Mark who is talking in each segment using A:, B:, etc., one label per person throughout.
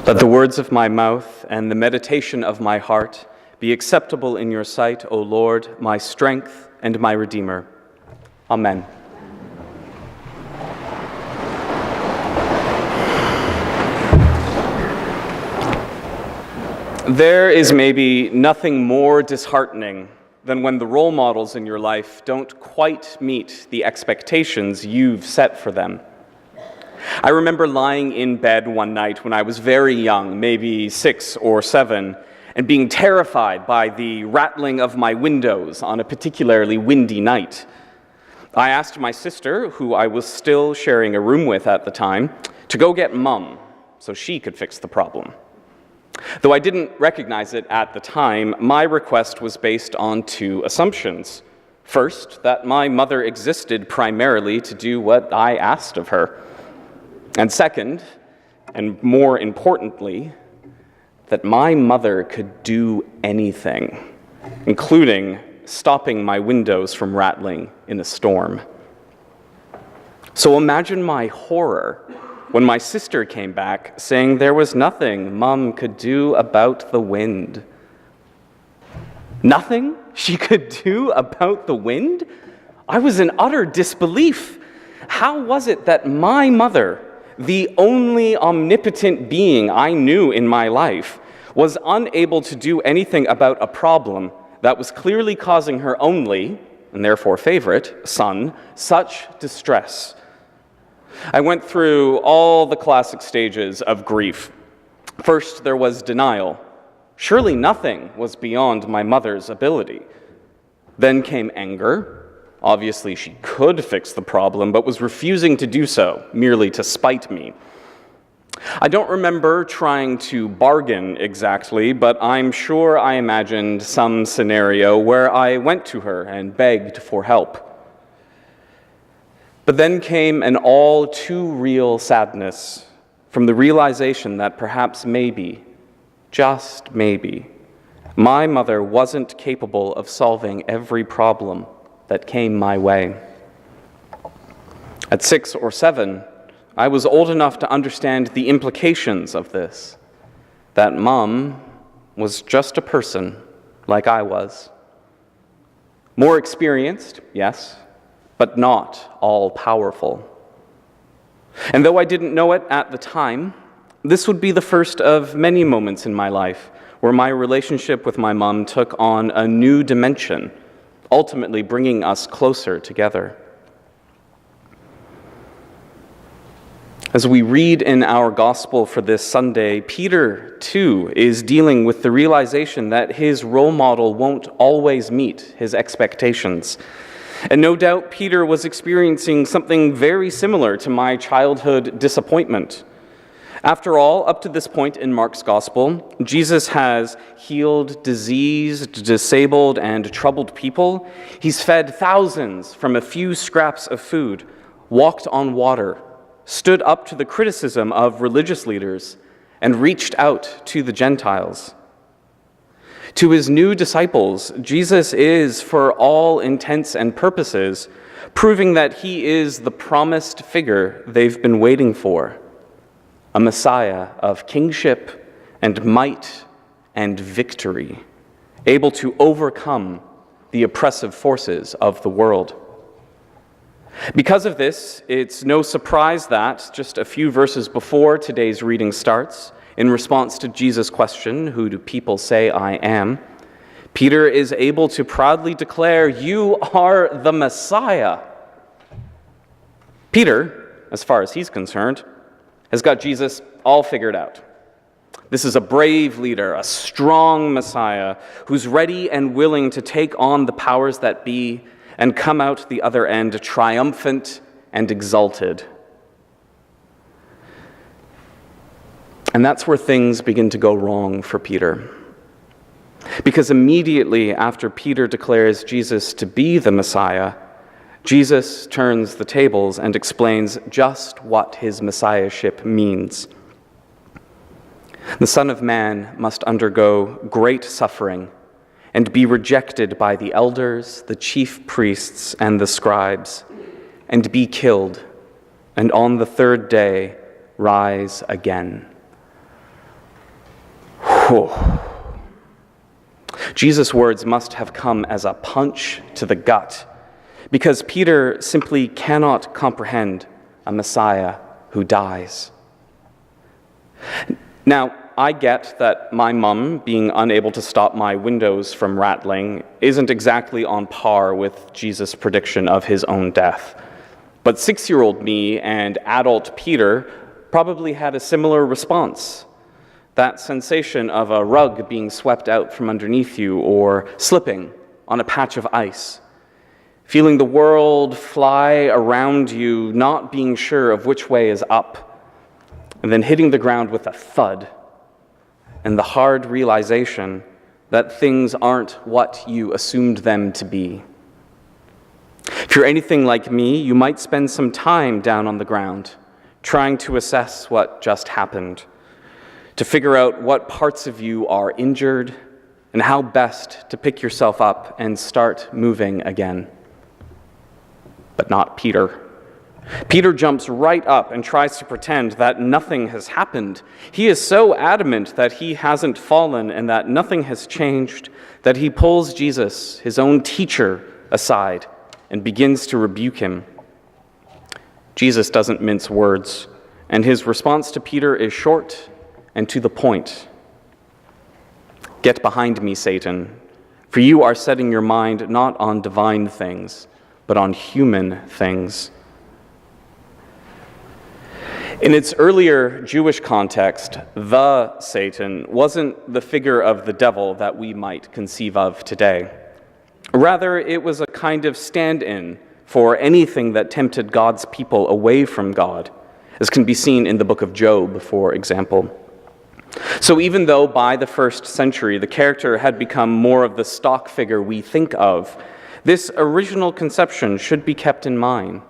A: Let the words of my mouth and the meditation of my heart be acceptable in your sight, O Lord, my strength and my Redeemer. Amen. There is maybe nothing more disheartening than when the role models in your life don't quite meet the expectations you've set for them. I remember lying in bed one night when I was very young, maybe 6 or 7, and being terrified by the rattling of my windows on a particularly windy night. I asked my sister, who I was still sharing a room with at the time, to go get Mum so she could fix the problem. Though I didn't recognize it at the time, my request was based on 2 assumptions. First, that my mother existed primarily to do what I asked of her. And second, and more importantly, that my mother could do anything, including stopping my windows from rattling in a storm. So imagine my horror when my sister came back saying there was nothing Mum could do about the wind. Nothing she could do about the wind? I was in utter disbelief. How was it that my mother, the only omnipotent being I knew in my life, was unable to do anything about a problem that was clearly causing her only, and therefore favorite, son such distress? I went through all the classic stages of grief. First, there was denial. Surely nothing was beyond my mother's ability. Then came anger. Obviously, she could fix the problem, but was refusing to do so, merely to spite me. I don't remember trying to bargain exactly, but I'm sure I imagined some scenario where I went to her and begged for help. But then came an all too real sadness from the realization that perhaps maybe, just maybe, my mother wasn't capable of solving every problem that came my way. At 6 or 7, I was old enough to understand the implications of this, that Mum was just a person like I was. More experienced, yes, but not all-powerful. And though I didn't know it at the time, this would be the first of many moments in my life where my relationship with my mom took on a new dimension, ultimately bringing us closer together. As we read in our gospel for this Sunday, Peter, too, is dealing with the realization that his role model won't always meet his expectations. And no doubt Peter was experiencing something very similar to my childhood disappointment. After all, up to this point in Mark's gospel, Jesus has healed diseased, disabled, and troubled people. He's fed thousands from a few scraps of food, walked on water, stood up to the criticism of religious leaders, and reached out to the Gentiles. To his new disciples, Jesus is, for all intents and purposes, proving that he is the promised figure they've been waiting for, a Messiah of kingship and might and victory, able to overcome the oppressive forces of the world. Because of this, it's no surprise that, just a few verses before today's reading starts, in response to Jesus' question, "Who do people say I am?" Peter is able to proudly declare, "You are the Messiah." Peter, as far as he's concerned, has got Jesus all figured out. This is a brave leader, a strong Messiah, who's ready and willing to take on the powers that be and come out the other end triumphant and exalted. And that's where things begin to go wrong for Peter. Because immediately after Peter declares Jesus to be the Messiah, Jesus turns the tables and explains just what his messiahship means. The Son of Man must undergo great suffering and be rejected by the elders, the chief priests, and the scribes, and be killed, and on the third day rise again. Whew. Jesus' words must have come as a punch to the gut, because Peter simply cannot comprehend a Messiah who dies. Now, I get that my mum being unable to stop my windows from rattling isn't exactly on par with Jesus' prediction of his own death. But 6-year-old me and adult Peter probably had a similar response. That sensation of a rug being swept out from underneath you or slipping on a patch of ice. Feeling the world fly around you, not being sure of which way is up, and then hitting the ground with a thud, and the hard realization that things aren't what you assumed them to be. If you're anything like me, you might spend some time down on the ground, trying to assess what just happened, to figure out what parts of you are injured, and how best to pick yourself up and start moving again. But not Peter. Peter jumps right up and tries to pretend that nothing has happened. He is so adamant that he hasn't fallen and that nothing has changed that he pulls Jesus, his own teacher, aside and begins to rebuke him. Jesus doesn't mince words, and his response to Peter is short and to the point. "Get behind me, Satan, for you are setting your mind not on divine things, but on human things." In its earlier Jewish context, the Satan wasn't the figure of the devil that we might conceive of today. Rather, it was a kind of stand-in for anything that tempted God's people away from God, as can be seen in the book of Job, for example. So even though by the 1st century the character had become more of the stock figure we think of, this original conception should be kept in mind.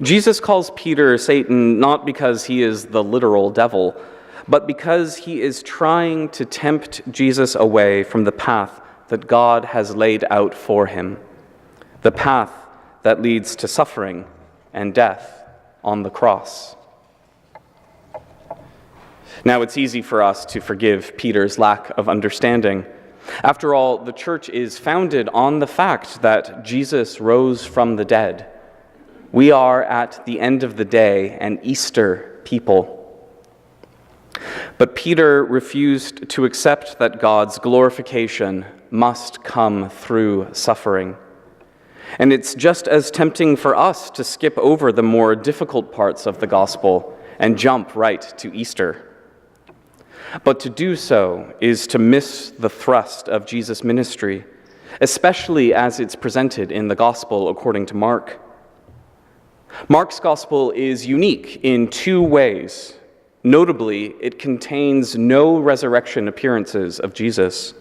A: Jesus calls Peter Satan not because he is the literal devil, but because he is trying to tempt Jesus away from the path that God has laid out for him, the path that leads to suffering and death on the cross. Now, it's easy for us to forgive Peter's lack of understanding. After all, the church is founded on the fact that Jesus rose from the dead. We are, at the end of the day, an Easter people. But Peter refused to accept that God's glorification must come through suffering. And it's just as tempting for us to skip over the more difficult parts of the gospel and jump right to Easter. But to do so is to miss the thrust of Jesus' ministry, especially as it's presented in the gospel according to Mark. Mark's gospel is unique in 2 ways. Notably, it contains no resurrection appearances of Jesus.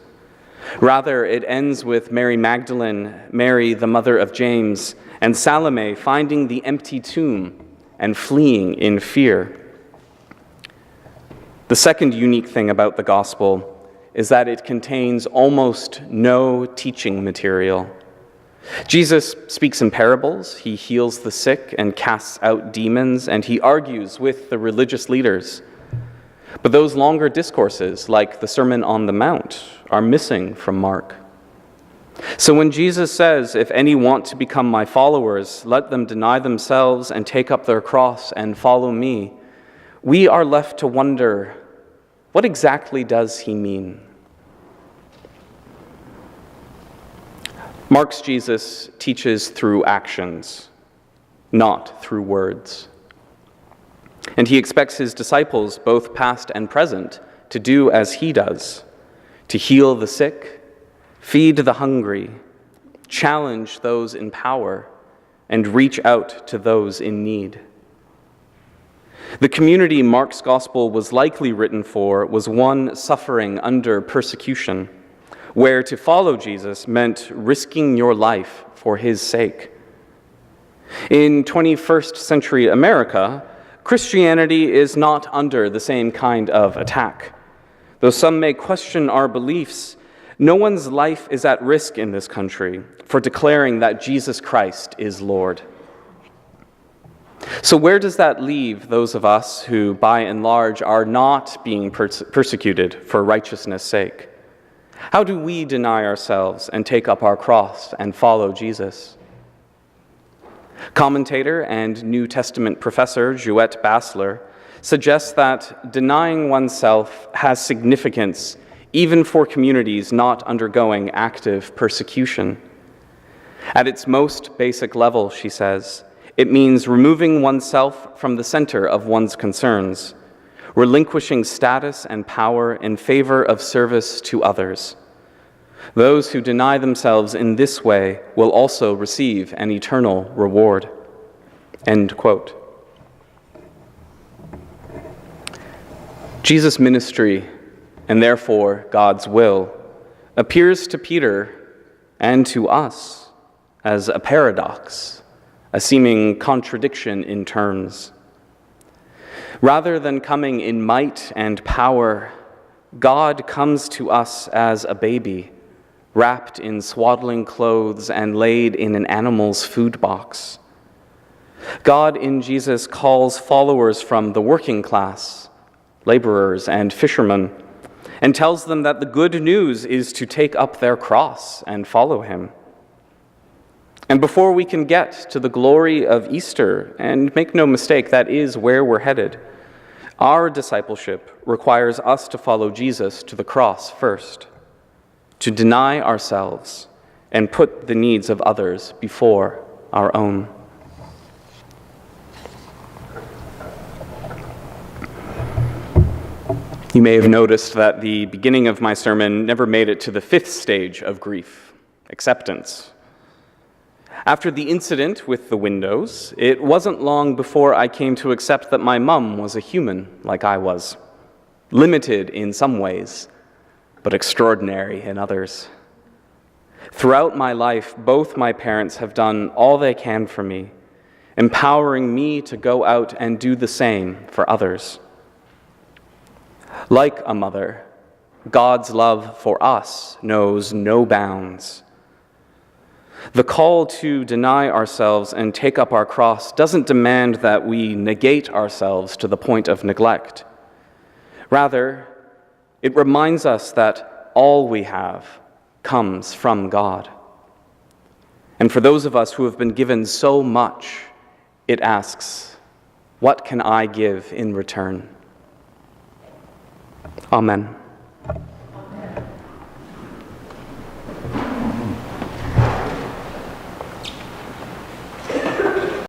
A: Rather, it ends with Mary Magdalene, Mary, the mother of James, and Salome finding the empty tomb and fleeing in fear. The second unique thing about the gospel is that it contains almost no teaching material. Jesus speaks in parables, he heals the sick and casts out demons, and he argues with the religious leaders. But those longer discourses, like the Sermon on the Mount, are missing from Mark. So when Jesus says, "If any want to become my followers, let them deny themselves and take up their cross and follow me," we are left to wonder, what exactly does he mean? Mark's Jesus teaches through actions, not through words. And he expects his disciples, both past and present, to do as he does, to heal the sick, feed the hungry, challenge those in power, and reach out to those in need. The community Mark's gospel was likely written for was one suffering under persecution, where to follow Jesus meant risking your life for his sake. In 21st century America, Christianity is not under the same kind of attack. Though some may question our beliefs, no one's life is at risk in this country for declaring that Jesus Christ is Lord. So where does that leave those of us who, by and large, are not being persecuted for righteousness' sake? How do we deny ourselves and take up our cross and follow Jesus? Commentator and New Testament professor Jouette Bassler suggests that denying oneself has significance even for communities not undergoing active persecution. At its most basic level, she says, it means removing oneself from the center of one's concerns, relinquishing status and power in favor of service to others. Those who deny themselves in this way will also receive an eternal reward. End quote. Jesus' ministry, and therefore God's will, appears to Peter and to us as a paradox, a seeming contradiction in terms. Rather than coming in might and power, God comes to us as a baby, wrapped in swaddling clothes and laid in an animal's food box. God in Jesus calls followers from the working class, laborers and fishermen, and tells them that the good news is to take up their cross and follow him. And before we can get to the glory of Easter, and make no mistake, that is where we're headed, our discipleship requires us to follow Jesus to the cross first, to deny ourselves and put the needs of others before our own. You may have noticed that the beginning of my sermon never made it to the fifth stage of grief, acceptance. After the incident with the windows, it wasn't long before I came to accept that my mum was a human like I was, limited in some ways, but extraordinary in others. Throughout my life, both my parents have done all they can for me, empowering me to go out and do the same for others. Like a mother, God's love for us knows no bounds. The call to deny ourselves and take up our cross doesn't demand that we negate ourselves to the point of neglect. Rather, it reminds us that all we have comes from God. And for those of us who have been given so much, it asks, what can I give in return? Amen.